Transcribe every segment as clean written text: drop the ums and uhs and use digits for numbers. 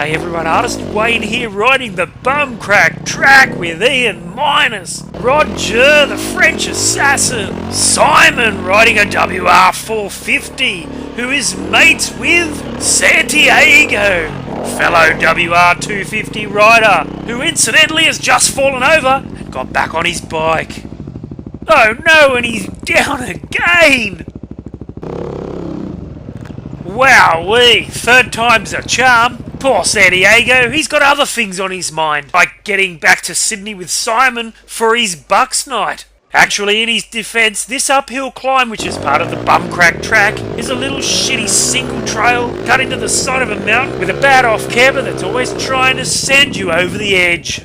G'day everyone, Artist Wayne here riding the bum crack track with Ian Minus, Roger the French Assassin, Simon riding a WR250 who is mates with Santiago, fellow WR250 rider who incidentally has just fallen over and got back on his bike. Oh no, and he's down again! Wowee, third time's a charm. Poor Santiago, he's got other things on his mind, like getting back to Sydney with Simon for his Bucks night. Actually, in his defence, this uphill climb, which is part of the bumcrack track, is a little shitty single trail cut into the side of a mountain with a bad off-camber that's always trying to send you over the edge.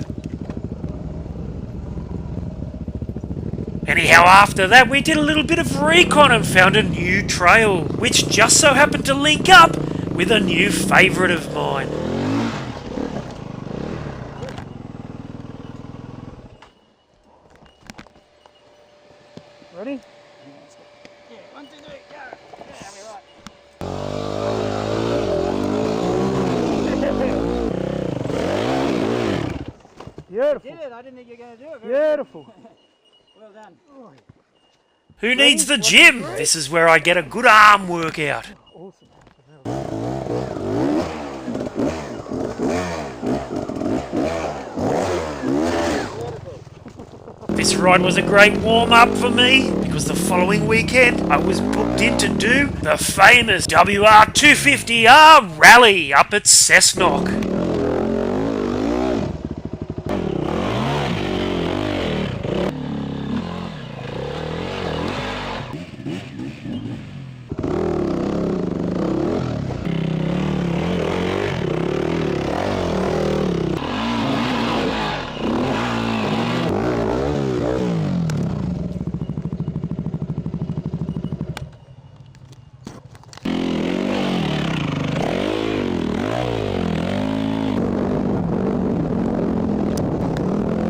Anyhow, after that, we did a little bit of recon and found a new trail, which just so happened to link up with a new favourite of mine. Ready? Yeah, 1, 2, 3, go! Yeah, we're right. Beautiful. You did it. I didn't think you were going to do it. Beautiful. Well done. Who needs the gym? This is where I get a good arm workout. Awesome. This ride was a great warm-up for me because the following weekend I was booked in to do the famous WR250R rally up at Cessnock.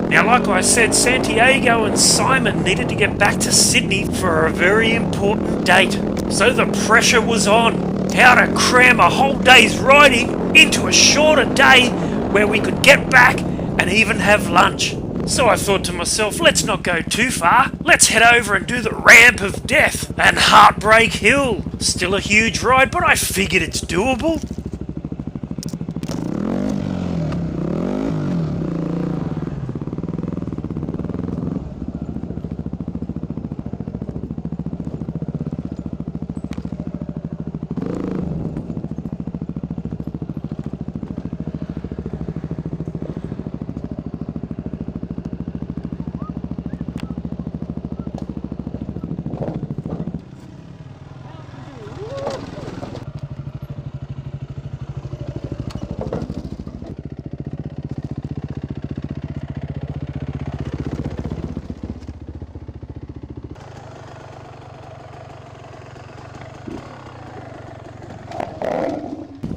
Now, like I said, Santiago and Simon needed to get back to Sydney for a very important date. So the pressure was on. How to cram a whole day's riding into a shorter day where we could get back and even have lunch. So I thought to myself, let's not go too far. Let's head over and do the Ramp of Death and Heartbreak Hill. Still a huge ride, but I figured it's doable.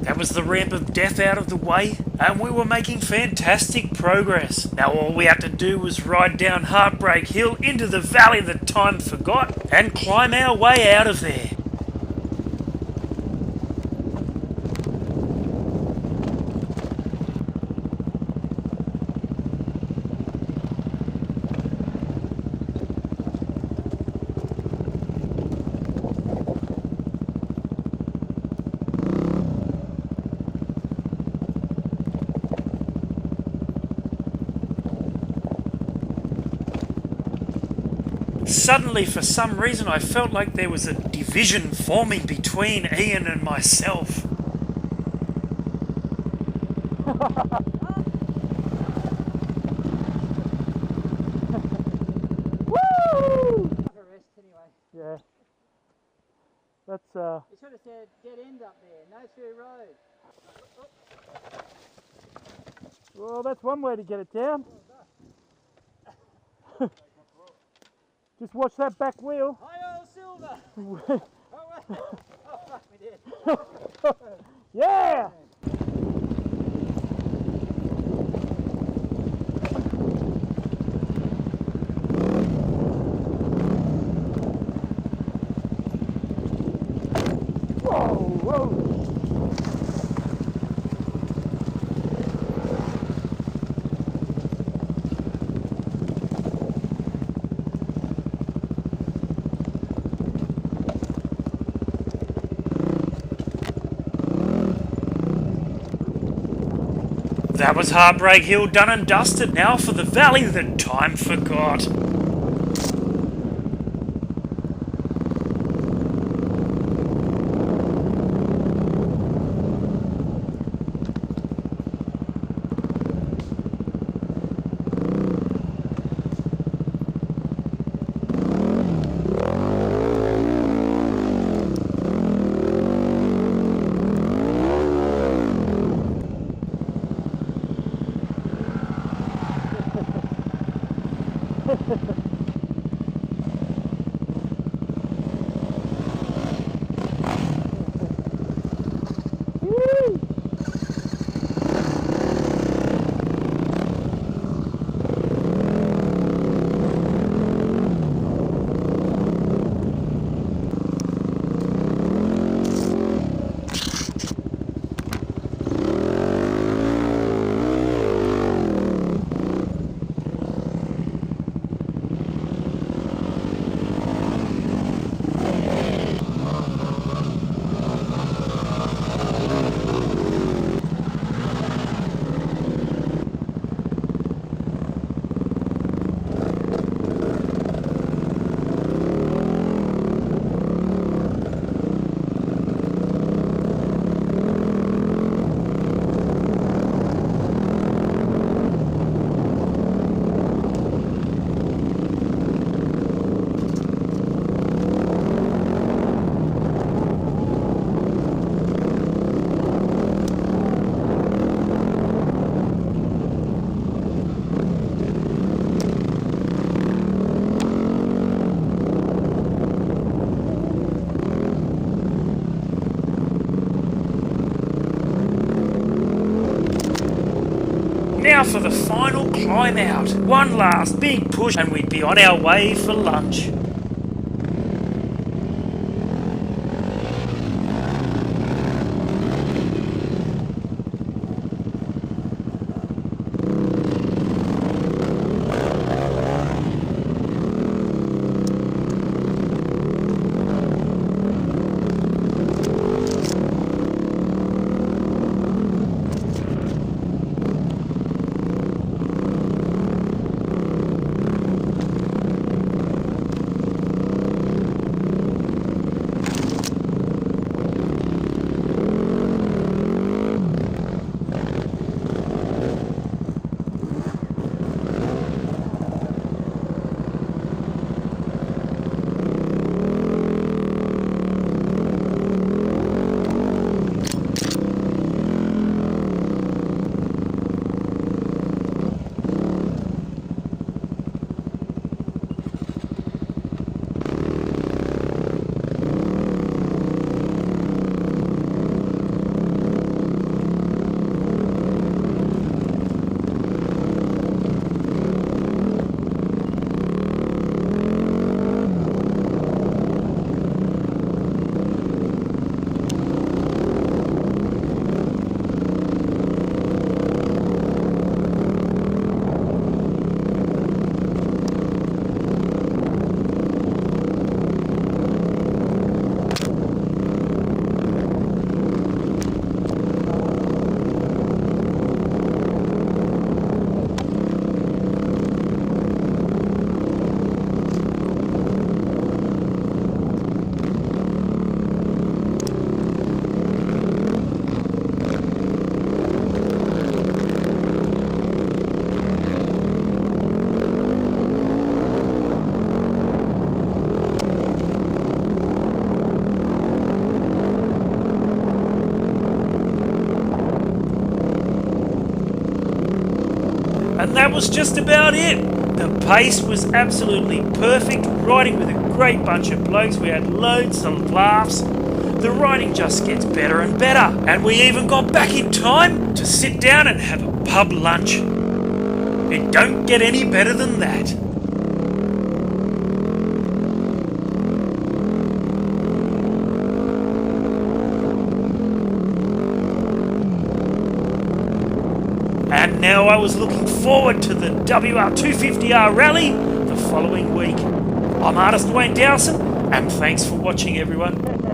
That was the Ramp of Death out of the way, and we were making fantastic progress. Now all we had to do was ride down Heartbreak Hill into the valley that time forgot, and climb our way out of there. Suddenly, for some reason, I felt like there was a division forming between Ian and myself. Woo! Have a rest anyway. Yeah. That's You should have said dead end up there, no through road. well, that's one way to get it down. Just watch that back wheel. Hi, old Silver! Oh, fuck, we did. Yeah! Whoa, whoa. That was Heartbreak Hill done and dusted. Now for the valley that time forgot. Now for the final climb out. One last big push and we'd be on our way for lunch. And that was just about it. The pace was absolutely perfect, riding with a great bunch of blokes. We had loads of laughs. The riding just gets better and better. And we even got back in time to sit down and have a pub lunch. It don't get any better than that. And now I was looking forward to the WR250R rally the following week. I'm Artist Wayne Dowson, and thanks for watching, everyone.